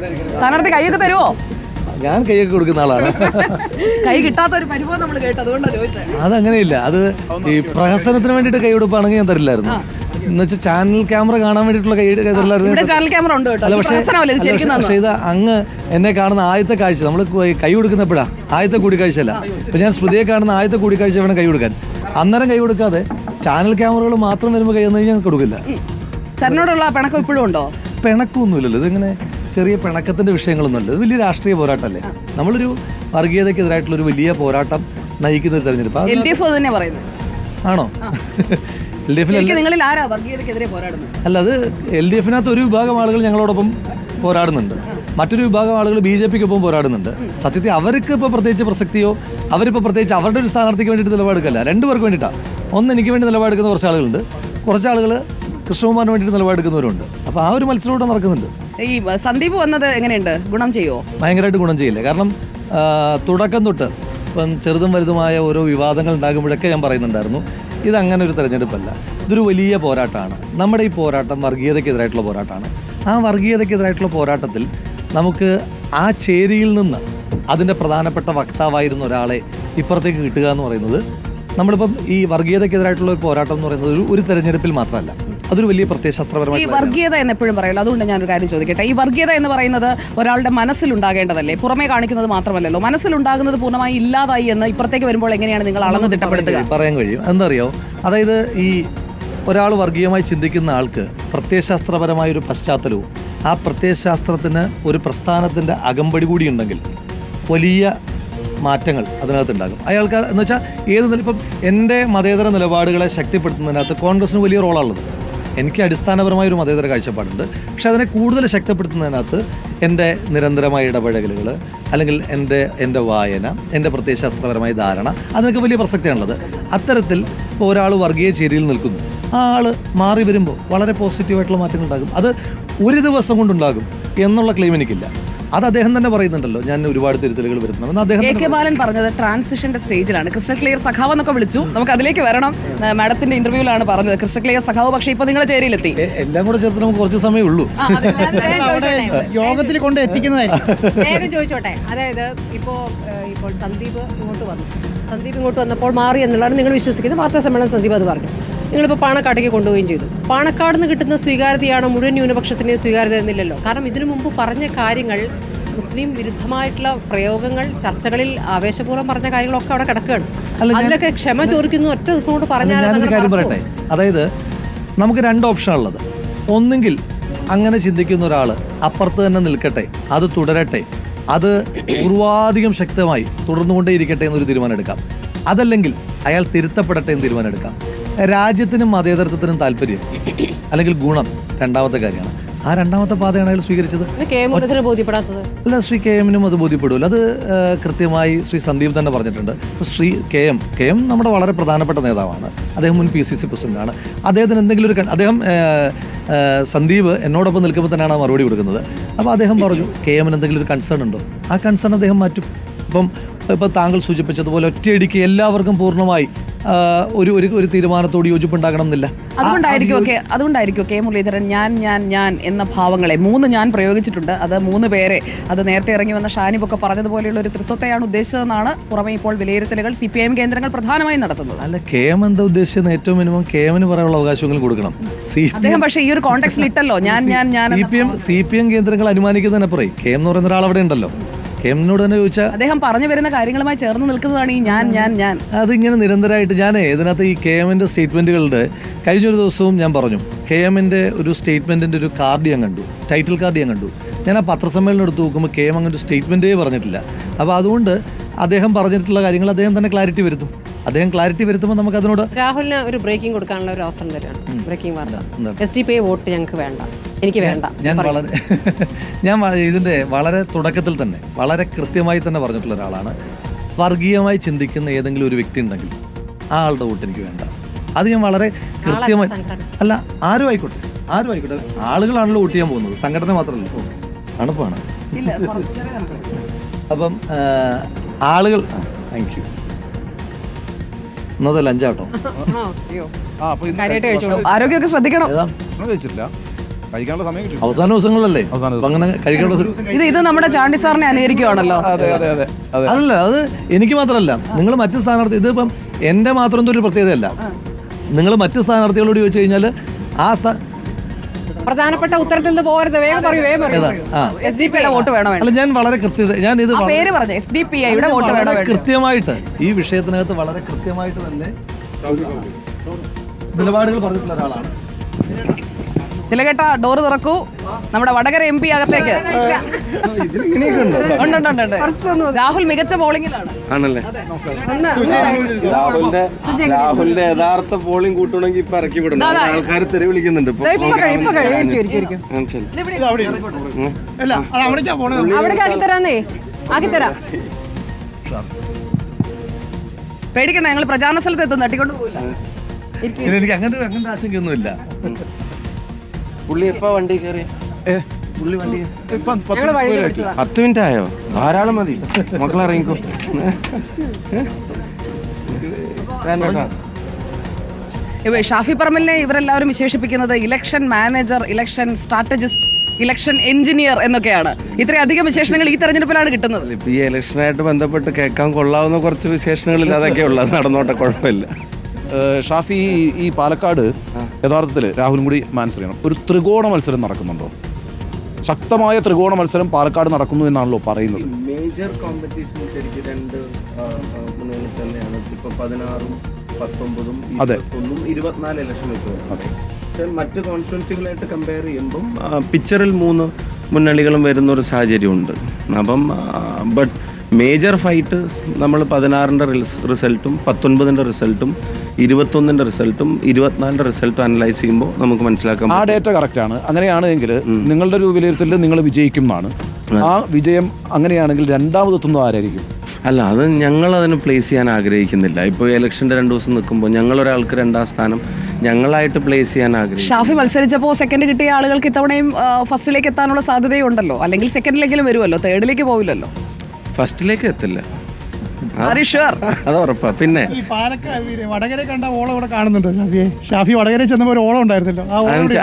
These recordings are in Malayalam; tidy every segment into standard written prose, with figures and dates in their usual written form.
സ്ഥാനാർത്ഥി കൈയൊക്കെ തരുമോ? ഞാൻ കൈയൊക്കെ കൊടുക്കുന്ന ആളാണ്. കൈ കിട്ടാത്ത ഒരു പരിഭവം നമ്മൾ കേട്ടു, അതുകൊണ്ടാണ് ചോദിച്ചത്. അതങ്ങനെയില്ല, അത് ഈ പ്രഹസനത്തിന് വേണ്ടിയിട്ട് കൈ കൊടുപ്പാണെങ്കിൽ ഞാൻ തരില്ലായിരുന്നു. എന്നുവെച്ചാൽ ചാനൽ ക്യാമറ കാണാൻ വേണ്ടിയിട്ടുള്ള കൈ ചാനൽ ക്യാമറ ഉണ്ട് കേട്ടോ. പക്ഷേ ഇത് അങ്ങ് എന്നെ കാണുന്ന ആദ്യത്തെ കാഴ്ച, നമ്മൾ കൈ കൊടുക്കുന്നപ്പോഴാ ആദ്യത്തെ കൂടിക്കാഴ്ചയല്ല. ഇപ്പൊ ഞാൻ ശ്രുതിയെ കാണുന്ന ആദ്യത്തെ കൂടിക്കാഴ്ച വേണം കൈ കൊടുക്കാൻ. അന്നേരം കൈ കൊടുക്കാതെ ചാനൽ ക്യാമറകൾ മാത്രം വരുമ്പോൾ കൈ ഒന്നും ഞാൻ കൊടുക്കില്ല. സാറിനോടുള്ള പിണക്കം ഇപ്പോഴും ഉണ്ടോ? പിണക്കൊന്നുമില്ലല്ലോ, ഇതിങ്ങനെ ചെറിയ പിണക്കത്തിന്റെ വിഷയങ്ങളൊന്നുമല്ല. ഇത് വലിയ രാഷ്ട്രീയ പോരാട്ടമല്ലേ. നമ്മളൊരു വർഗീയതയ്ക്കെതിരായിട്ടുള്ള ഒരു വലിയ പോരാട്ടം നയിക്കുന്ന തെരഞ്ഞെടുപ്പ് ആണോ? നിങ്ങളിൽ ആരാ വർഗീയതയ്ക്കെതിരെ പോരാടുന്നത്? അല്ല, അത് LDF-നകത്ത് ഒരു വിഭാഗം ആളുകൾ ഞങ്ങളോടൊപ്പം പോരാടുന്നുണ്ട്, മറ്റൊരു വിഭാഗം ആളുകൾ BJP-ക്കൊപ്പം പോരാടുന്നുണ്ട്. സത്യത്തിൽ അവർക്ക് ഇപ്പോൾ പ്രത്യേകിച്ച് പ്രസക്തിയോ അവരിപ്പോൾ പ്രത്യേകിച്ച് അവരുടെ ഒരു സ്ഥാനാർത്ഥിക്ക് വേണ്ടിയിട്ട് നിലപാടെടുക്കല്ല, രണ്ടുപേർക്ക് വേണ്ടിയിട്ടാണ്. ഒന്ന് എനിക്ക് വേണ്ടി നിലപാടെടുക്കുന്ന കുറച്ച് ആളുകളുണ്ട്, കുറച്ച് ആളുകൾ കൃഷ്ണകുമാറിന് വേണ്ടിയിട്ട് നിലപാടെടുക്കുന്നവരുണ്ട്. അപ്പോൾ ആ ഒരു മത്സരം നടക്കുന്നുണ്ട്. ഈ സന്ദീപ് വന്നത് എങ്ങനെയുണ്ട്? ഗുണം ചെയ്യുമോ? ഭയങ്കരമായിട്ട് ഗുണം ചെയ്യില്ല. കാരണം തുടക്കം തൊട്ട് ഇപ്പം ചെറുതും വലുതുമായ ഓരോ വിവാദങ്ങൾ ഉണ്ടാകുമ്പോഴൊക്കെ ഞാൻ പറയുന്നുണ്ടായിരുന്നു, ഇതങ്ങനെ ഒരു തെരഞ്ഞെടുപ്പല്ല, ഇതൊരു വലിയ പോരാട്ടമാണ്. നമ്മുടെ ഈ പോരാട്ടം വർഗീയതയ്ക്കെതിരായിട്ടുള്ള പോരാട്ടമാണ്. ആ വർഗീയതയ്ക്കെതിരായിട്ടുള്ള പോരാട്ടത്തിൽ നമുക്ക് ആ ചേരിയിൽ നിന്ന് അതിൻ്റെ പ്രധാനപ്പെട്ട വക്താവായിരുന്ന ഒരാളെ ഇപ്പുറത്തേക്ക് കിട്ടുക എന്ന് പറയുന്നത്, നമ്മളിപ്പം ഈ വർഗീയതയ്ക്കെതിരായിട്ടുള്ള ഒരു പോരാട്ടം എന്ന് പറയുന്നത് ഒരു തെരഞ്ഞെടുപ്പിൽ മാത്രമല്ല, അതൊരു വലിയ പ്രത്യയശാസ്ത്രപരമായ. ഈ വർഗീയത എന്ന് എപ്പോഴും പറയല്ലോ, അതുകൊണ്ട് ഞാനൊരു കാര്യം ചോദിക്കട്ടെ. ഈ വർഗീയത എന്ന് പറയുന്നത് ഒരാളുടെ മനസ്സിലുണ്ടാകേണ്ടതല്ലേ, പുറമേ കാണിക്കുന്നത് മാത്രമല്ലല്ലോ. മനസ്സിലുണ്ടാകുന്നത് പൂർണ്ണമായി ഇല്ലാതായി എന്ന് ഇപ്പുറത്തേക്ക് വരുമ്പോൾ എങ്ങനെയാണ് നിങ്ങൾ അളന്ന് തിട്ടപ്പെടുത്തുക? പറയാൻ കഴിയും. എന്താറിയോ, അതായത് ഈ ഒരാൾ വർഗീയമായി ചിന്തിക്കുന്ന ആൾക്ക് പ്രത്യയശാസ്ത്രപരമായൊരു പശ്ചാത്തലവും ആ പ്രത്യയശാസ്ത്രത്തിന് ഒരു പ്രസ്ഥാനത്തിൻ്റെ അകമ്പടി കൂടി ഉണ്ടെങ്കിൽ വലിയ മാറ്റങ്ങൾ അതിനകത്തുണ്ടാകും. അയാൾക്ക് എന്ന് വെച്ചാൽ ഇപ്പം എൻ്റെ മതേതര നിലപാടുകളെ ശക്തിപ്പെടുത്തുന്നതിനകത്ത് കോൺഗ്രസിന് വലിയ റോളാണുള്ളത്. എനിക്ക് അടിസ്ഥാനപരമായൊരു മതേതര കാഴ്ചപ്പാടുണ്ട്. പക്ഷെ അതിനെ കൂടുതൽ ശക്തിപ്പെടുത്തുന്നതിനകത്ത് എൻ്റെ നിരന്തരമായ ഇടപഴകലുകൾ, അല്ലെങ്കിൽ എൻ്റെ വായന, എൻ്റെ പ്രത്യയശാസ്ത്രപരമായ ധാരണ, അതിനൊക്കെ വലിയ പ്രസക്തിയാണുള്ളത്. അത്തരത്തിൽ ഇപ്പോൾ ഒരാൾ വർഗീയ ചേരിയിൽ നിൽക്കുന്നു, ആ ആൾ മാറി വരുമ്പോൾ വളരെ പോസിറ്റീവായിട്ടുള്ള മാറ്റങ്ങൾ ഉണ്ടാകും. അത് ഒരു ദിവസം കൊണ്ടുണ്ടാകും എന്നുള്ള ക്ലെയിം എനിക്കില്ല. അത് അദ്ദേഹം തന്നെ പറയുന്നുണ്ടല്ലോ, ഞാൻ ഒരുപാട് തിരുത്തലുകൾ വരുത്തണമെന്ന്. അദ്ദേഹം AK ബാലൻ പറഞ്ഞത് ട്രാൻസിഷന്റെ സ്റ്റേജിലാണ്. ക്രിസ്റ്റൽ ക്ലിയർ സഖാവ് എന്നൊക്കെ വിളിച്ചു, നമുക്ക് അതിലേക്ക് വരണം. മാഡത്തിന്റെ ഇന്റർവ്യൂവിലാണ് പറഞ്ഞത് ക്രിസ്റ്റൽ ക്ലിയർ സഖാവ്, പക്ഷേ ഇപ്പൊ നിങ്ങളുടെ ചേരിയിലെത്തി. എല്ലാം കൂടെ ചേർത്ത് നമുക്ക് കുറച്ച് സമയമേ ഉള്ളൂ. യോഗത്തിൽ കൊണ്ട് എത്തിക്കുന്നതായിരിക്കും. നേരെ ചോദിച്ചോട്ടെ, അതായത് ഇപ്പോൾ സന്ദീപ് ഇങ്ങോട്ട് വന്നപ്പോൾ മാറി എന്നുള്ളതാണ് നിങ്ങൾ വിശ്വസിക്കുന്നത്. വാർത്താ സമ്മേളനം സന്ദീപ് അത് പറഞ്ഞു. നിങ്ങളിപ്പോൾ പാണക്കാടേക്ക് കൊണ്ടുപോവുകയും ചെയ്തു. പാണക്കാട് നിന്ന് കിട്ടുന്ന സ്വീകാര്യതയാണ് മുഴുവൻ ന്യൂനപക്ഷത്തിന് സ്വീകാര്യത എന്നില്ലല്ലോ. കാരണം ഇതിനു മുമ്പ് പറഞ്ഞ കാര്യങ്ങൾ, മുസ്ലിം വിരുദ്ധമായിട്ടുള്ള പ്രയോഗങ്ങൾ, ചർച്ചകളിൽ ആവേശപൂർവ്വം പറഞ്ഞ കാര്യങ്ങളൊക്കെ അവിടെ കിടക്കുകയാണ്. അതിലൊക്കെ ക്ഷമ ചോദിക്കുന്നു. ഒറ്റ ദിവസം കൊണ്ട് പറഞ്ഞാൽ കാര്യം പറയട്ടെ, അതായത് നമുക്ക് രണ്ട് ഓപ്ഷനുള്ളത്. ഒന്നുകിൽ അങ്ങനെ ചിന്തിക്കുന്ന ഒരാൾ അപ്പുറത്ത് തന്നെ നിൽക്കട്ടെ, അത് തുടരട്ടെ, അത് പൂർവാധികം ശക്തമായി തുടർന്നുകൊണ്ടേയിരിക്കട്ടെ എന്നൊരു തീരുമാനം എടുക്കാം. അതല്ലെങ്കിൽ അയാൾ തിരുത്തപ്പെടട്ടെ എന്ന് തീരുമാനം എടുക്കാം. രാജ്യത്തിനും മതേതരത്വത്തിനും താല്പര്യം അല്ലെങ്കിൽ ഗുണം രണ്ടാമത്തെ കാര്യമാണ്. ആ രണ്ടാമത്തെ പാതയാണ് അയാൾ സ്വീകരിച്ചത്. അല്ല, ശ്രീ KM-നും അത് ബോധ്യപ്പെടുമല്ലോ. അത് കൃത്യമായി ശ്രീ സന്ദീപ് തന്നെ പറഞ്ഞിട്ടുണ്ട്. ശ്രീ KM നമ്മുടെ വളരെ പ്രധാനപ്പെട്ട നേതാവാണ്. അദ്ദേഹം മുൻ PCC പ്രസിഡന്റാണ്. അദ്ദേഹത്തിന് എന്തെങ്കിലും ഒരു സന്ദീപ് എന്നോടൊപ്പം നിൽക്കുമ്പോൾ തന്നെയാണ് മറുപടി കൊടുക്കുന്നത്. അപ്പോൾ അദ്ദേഹം പറഞ്ഞു, KM-ന് എന്തെങ്കിലും ഒരു കൺസേൺ ഉണ്ടോ, ആ കൺസേൺ അദ്ദേഹം മാറ്റും. ഇപ്പം താങ്കൾ സൂചിപ്പിച്ചതുപോലെ ഒറ്റയടിക്ക് എല്ലാവർക്കും പൂർണ്ണമായി ഒരു തീരുമാനത്തോട് യോജിപ്പുണ്ടാകണം എന്നില്ല. അതുകൊണ്ടായിരിക്കും K. മുരളീധരൻ ഞാൻ എന്ന ഭാവങ്ങളെ ഞാൻ പ്രയോഗിച്ചിട്ടുണ്ട്. അത് 3 പേരെ, അത് നേരത്തെ ഇറങ്ങി വന്ന ഷാനിബൊക്കെ പറഞ്ഞതുപോലെയുള്ള ഒരു തൃത്വത്തെയാണ് ഉദ്ദേശിച്ചതെന്നാണ് പുറമെ ഇപ്പോൾ വിലയിരുത്തലുകൾ CPIM കേന്ദ്രങ്ങൾ പ്രധാനമായും നടത്തുന്നത്. അല്ല, KM എന്താ ഉദ്ദേശിച്ചത്? ഏറ്റവും മിനിമം KM-ന് പറയാനുള്ള അവകാശങ്ങൾ കൊടുക്കണം. അദ്ദേഹം പക്ഷേ ഈ ഒരു കോണ്ടെക്സ്റ്റിൽ ഇട്ടല്ലോ ഞാൻ CPM കേന്ദ്രങ്ങൾ അനുമാനിക്കുന്നതിനപ്പുറം KM എന്ന് പറയുന്ന ഒരാൾ അവിടെ ഉണ്ടല്ലോ. KM-നോട് തന്നെ ചോദിച്ചാൽ അദ്ദേഹം പറഞ്ഞു വരുന്ന കാര്യങ്ങളുമായി ചേർന്ന് നിൽക്കുന്നതാണ് ഈ ഞാൻ അതിങ്ങനെ നിരന്തരമായിട്ട്. ഇതിനകത്ത് ഈ KM-ന്റെ സ്റ്റേറ്റ്മെന്റുകളുടെ കഴിഞ്ഞൊരു ദിവസവും ഞാൻ പറഞ്ഞു, KM-ന്റെ ഒരു സ്റ്റേറ്റ്മെന്റിന്റെ ഒരു കാർഡ് ഞാൻ കണ്ടു, ടൈറ്റിൽ കാർഡ് ഞാൻ കണ്ടു. ഞാൻ ആ പത്രസമ്മേളനം എടുത്ത് നോക്കുമ്പോൾ KM അങ്ങനെ ഒരു സ്റ്റേറ്റ്മെന്റേ പറഞ്ഞിട്ടില്ല. അപ്പോൾ അതുകൊണ്ട് അദ്ദേഹം പറഞ്ഞിട്ടുള്ള കാര്യങ്ങൾ അദ്ദേഹം തന്നെ ക്ലാരിറ്റി വരുത്തും. അദ്ദേഹം ക്ലാരിറ്റി വരുത്തുമ്പോൾ നമുക്ക് അതിനോട് രാഹുലിന് ഒരു ബ്രേക്കിംഗ് കൊടുക്കാനുള്ള ഒരു അവസരം തരാണ്. ബ്രേക്കിംഗ് വാർത്ത, SDPI വോട്ട് ഞങ്ങൾക്ക് വേണ്ട, എനിക്ക് വേണ്ട. ഞാൻ ഇതിന്റെ വളരെ തുടക്കത്തിൽ തന്നെ വളരെ കൃത്യമായി തന്നെ പറഞ്ഞിട്ടുള്ള ഒരാളാണ്. വർഗീയമായി ചിന്തിക്കുന്ന ഏതെങ്കിലും ഒരു വ്യക്തി ഉണ്ടെങ്കിൽ ആ ആളുടെ വോട്ട് എനിക്ക് വേണ്ട. അത് ഞാൻ വളരെ കൃത്യമായി, അല്ല ആരും ആയിക്കോട്ടെ, ആളുകളാണല്ലോ വോട്ട് ചെയ്യാൻ പോകുന്നത്, സംഘടന മാത്രമല്ല. തണുപ്പാണ്. അപ്പം ആളുകൾ, താങ്ക് യു. ആരോഗ്യമൊക്കെ ശ്രദ്ധിക്കണം. കഴിക്കാനുള്ള സമയം കിട്ടും. അവസാന ദിവസങ്ങളിലല്ലേ അപ്പൊ അങ്ങനെ കഴിക്കേണ്ട ഇത് നമ്മുടെ ചാണ്ടി സാറിനെ അനുകരിക്കുവാണല്ലോ. അല്ല, അത് എനിക്ക് മാത്രമല്ല, നിങ്ങൾ മറ്റ് സ്ഥാനാർത്ഥി, ഇതിപ്പം എന്റെ മാത്രം ഒരു പ്രത്യേകതയല്ല. നിങ്ങൾ മറ്റ് സ്ഥാനാർത്ഥികളോട് ചോദിച്ചു കഴിഞ്ഞാൽ ആ പ്രധാനപ്പെട്ട ഉത്തരത്തിൽ നിന്ന് പോകരുത്, വേഗം പറയൂ. SDP വോട്ട് വേണോ? അല്ല, ഞാൻ വളരെ കൃത്യത, ഞാൻ ഇത് പേര് പറഞ്ഞു, SDPI വോട്ട് വേണോ? കൃത്യമായിട്ട് ഈ വിഷയത്തിനകത്ത് വളരെ കൃത്യമായിട്ട് തന്നെ നിലപാടുകൾ പറഞ്ഞിട്ടുള്ള ഒരാളാണ്. തിലകേട്ട, ഡോറ് തുറക്കൂ. നമ്മുടെ വടകര MP അകത്തേക്ക്. രാഹുൽ മികച്ച ബോളിംഗിലാണ് ആണല്ലേ? രാഹുലിന്റെ യഥാർത്ഥ ബോളിംഗ് കൂട്ടണമെങ്കിൽ ഇപ്പൊ ഇറക്കി വിടണം. ആൾക്കാർ തെറി വിളിക്കുന്നുണ്ട്. പേടിക്കണ്ട, ഞങ്ങൾ പ്രചാരണ സ്ഥലത്ത് എത്തും, തട്ടിക്കൊണ്ട് പോയില്ല. എനിക്ക് അങ്ങനെ ആശങ്കയൊന്നുമില്ല. പുള്ളി എപ്പോ വണ്ടി കയറി? പുള്ളി വണ്ടി 10 മിനിറ്റ് ആയോ? ധാരാളം മതി, മക്കളിറങ്ങിക്കോ. ഷാഫി പറമ്പലിനെ ഇവരെല്ലാവരും വിശേഷിപ്പിക്കുന്നത് election manager, election strategist, election engineer എന്നൊക്കെയാണ്. ഇത്രയധികം വിശേഷണങ്ങൾ ഈ തെരഞ്ഞെടുപ്പിലാണ് കിട്ടുന്നത്. ഈ ഇലക്ഷനായിട്ട് ബന്ധപ്പെട്ട് കേൾക്കാൻ കൊള്ളാവുന്ന കുറച്ച് വിശേഷണങ്ങളിൽ അതൊക്കെ ഉള്ളത്. നടന്നോട്ടെ, കുഴപ്പമില്ല. ഷാഫി, ഈ പാലക്കാട് യഥാർത്ഥത്തിൽ രാഹുലും കൂടി മനസ്സിലാക്കണം, ഒരു ത്രികോണ മത്സരം നടക്കുന്നുണ്ടോ? ശക്തമായ ത്രികോണ മത്സരം പാലക്കാട് നടക്കുന്നു എന്നാണല്ലോ പറയുന്നത്. മേജർ കോമ്പറ്റീഷൻ ശരിക്കും 2 മുന്നണിയിൽ തന്നെയാണ്. ഇപ്പൊ 16ഉം 19ഉം 21ഉം 24 ഇലക്ഷൻ വെച്ചു. മറ്റ് കോൺസ്റ്റിറ്റ്യുവൻസികളായിട്ട് കമ്പയർ ചെയ്യുമ്പം പിക്ചറിൽ 3 മുന്നണികളും വരുന്ന ഒരു സാഹചര്യമുണ്ട്. അപ്പം ബട്ട് മേജർ ഫൈറ്റ് നമ്മൾ 16ന്റെ റിസൾട്ടും 19ന്റെ റിസൾട്ടും 21ന്റെ റിസൾട്ടും 24ന്റെ റിസൾട്ടും അനലൈസ് ചെയ്യുമ്പോൾ നമുക്ക് മനസ്സിലാക്കാം. ആ ഡേറ്റ കറക്റ്റ് ആണ്. അങ്ങനെയാണെങ്കിൽ നിങ്ങളുടെ ഒരു വിലയിരുത്തലിൽ നിങ്ങൾ വിജയിക്കും എന്നാണ്. ആ വിജയം അങ്ങനെയാണെങ്കിൽ രണ്ടാമതെത്തുന്നത് ആരായിരിക്കും? അല്ല, അത് ഞങ്ങൾ അതിന് പ്ലേസ് ചെയ്യാൻ ആഗ്രഹിക്കുന്നില്ല. ഇപ്പോൾ ഇലക്ഷൻ്റെ 2 ദിവസം നിൽക്കുമ്പോൾ ഞങ്ങളൊരാൾക്ക് 2ാം സ്ഥാനം ഞങ്ങളായിട്ട് പ്ലേസ് ചെയ്യാൻ ആഗ്രഹിക്കും. ഷാഫി മത്സരിച്ചപ്പോൾ സെക്കൻഡ് കിട്ടിയ ആളുകൾക്ക് ഇത്തവണയും ഫസ്റ്റിലേക്ക് എത്താനുള്ള സാധ്യതയുണ്ടല്ലോ. അല്ലെങ്കിൽ സെക്കൻഡിലെങ്കിലും വരുമല്ലോ, തേർഡിലേക്ക് പോവില്ലല്ലോ. ഫസ്റ്റിലേക്ക് എത്തില്ല, അത് ഉറപ്പാ. പിന്നെ ഈ വടകര കണ്ട ഓളം ഇവിടെ കാണുന്നുണ്ടോ? ഷാഫി വടകര ചെന്നപ്പോൾ ഒരു ഓളം ഉണ്ടായിരുന്നല്ലോ.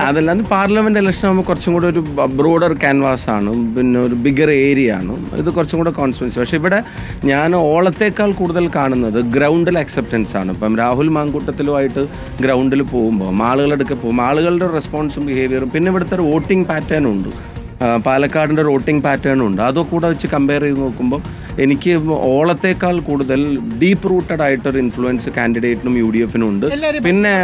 അതല്ലാതെ പാർലമെന്റ് ഇലക്ഷൻ ആകുമ്പോൾ കുറച്ചും കൂടെ ഒരു ബ്രോഡർ ക്യാൻവാസ് ആണ്, പിന്നെ ഒരു ബിഗർ ഏരിയ ആണ്. ഇത് കുറച്ചും കൂടെ കോൺസ്റ്റിറ്റ്യുവൻസി. പക്ഷെ ഇവിടെ ഞാൻ ഓളത്തേക്കാൾ കൂടുതൽ കാണുന്നത് ഗ്രൗണ്ടിൽ അക്സെപ്റ്റൻസ് ആണ്. ഇപ്പം രാഹുൽ മാങ്കൂട്ടത്തിലുമായിട്ട് ഗ്രൗണ്ടിൽ പോകുമ്പോൾ ആളുകളെടുക്കെ പോകുമ്പോൾ ആളുകളുടെ റെസ്പോൺസും ബിഹേവിയറും, പിന്നെ ഇവിടുത്തെ ഒരു വോട്ടിംഗ് പാറ്റേണും ഉണ്ട്, പാലക്കാടിൻ്റെ വോട്ടിംഗ് പാറ്റേണും ഉണ്ട്. അതൊക്കെ കൂടെ വെച്ച് കമ്പയർ ചെയ്ത് നോക്കുമ്പോൾ എനിക്ക് ഓളത്തേക്കാൾ കൂടുതൽ ഡീപ്പ് റൂട്ടഡ് ആയിട്ടൊരു ഇൻഫ്ലുവൻസ് കാൻഡിഡേറ്റിനും UDF-നും ഉണ്ട്. പിന്നെ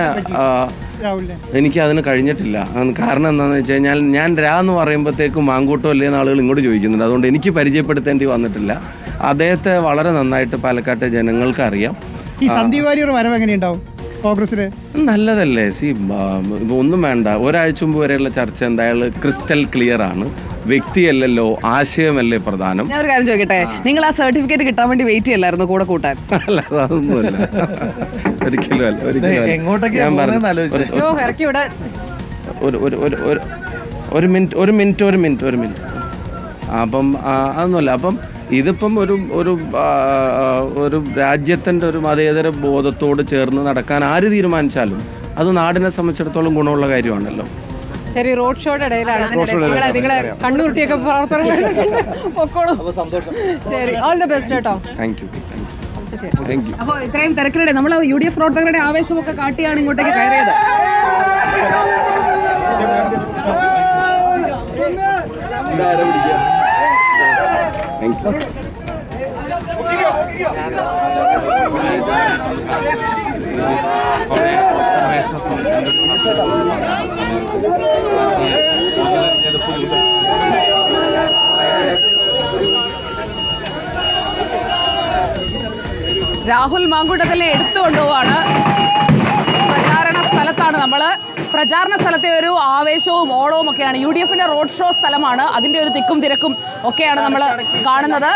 എനിക്ക് അതിന് കഴിഞ്ഞിട്ടില്ല. കാരണം എന്താണെന്ന് വെച്ച് കഴിഞ്ഞാൽ ഞാൻ എന്ന് പറയുമ്പോഴത്തേക്കും മാങ്കൂട്ടം അല്ലേന്ന് ആളുകൾ ഇങ്ങോട്ട് ചോദിക്കുന്നുണ്ട്. അതുകൊണ്ട് എനിക്ക് പരിചയപ്പെടുത്തേണ്ടി വന്നിട്ടില്ല. അദ്ദേഹത്തെ വളരെ നന്നായിട്ട് പാലക്കാട്ടെ ജനങ്ങൾക്ക് അറിയാം. ഈ സന്ദീപ് വാര്യർ വരവ് എങ്ങനെയുണ്ടാവും കോൺഗ്രസില്? നല്ലതല്ലേ? ഒന്നും വേണ്ട, ഒരാഴ്ച മുമ്പ് വരെയുള്ള ചർച്ച എന്താ, അയാൾ ക്രിസ്റ്റൽ ക്ലിയർ ആണ്. വ്യക്തിയല്ലല്ലോ, ആശയമല്ലേ പ്രധാനം. ഞാൻ ഒരു കാര്യം ചോദിക്കട്ടെ, നിങ്ങൾ ആ സർട്ടിഫിക്കറ്റ് കിട്ടാൻ വേണ്ടി വെയിറ്റ് ചെയ്യല്ലായിരുന്നു കൂടെ കൂട്ടാൻ? അല്ല, അതൊന്നുമല്ല, ഒരിക്കലും അല്ല, ഒരിക്കലും. ഞാൻ പറഞ്ഞു ഒരു മിനിറ്റ്. അപ്പം അതൊന്നുമല്ല. അപ്പം ഇതിപ്പം ഒരു രാജ്യത്തിൻ്റെ ഒരു മതേതര ബോധത്തോട് ചേർന്ന് നടക്കാൻ ആര് തീരുമാനിച്ചാലും അത് നാടിനെ സംബന്ധിച്ചിടത്തോളം ഗുണമുള്ള കാര്യമാണല്ലോ. ശരി, റോഡ് ഷോയുടെ ഇടയിലാണ് നിങ്ങളെ കണ്ണുരുട്ടിയൊക്കെ പ്രവർത്തനങ്ങൾ. ശരി, ഓൾ ദി ബെസ്റ്റ് കേട്ടോ. Thank you. അപ്പോൾ ഇത്രയും തിരക്കിനിടെ നമ്മൾ UDF പ്രവർത്തകരുടെ ആവേശമൊക്കെ കാട്ടിയാണ് ഇങ്ങോട്ടേക്ക് കയറിയത്. രാഹുൽ മാങ്കൂട്ടത്തിലെ എടുത്തുകൊണ്ടുപോവാണ്. പ്രചാരണ സ്ഥലത്താണ് നമ്മള്. പ്രചാരണ സ്ഥലത്തെ ഒരു ആവേശവും ഓളവും ഒക്കെയാണ്. UDF-ന്റെ റോഡ് ഷോ സ്ഥലമാണ്. അതിന്റെ ഒരു തിക്കും തിരക്കും ഒക്കെയാണ് നമ്മൾ കാണുന്നത്.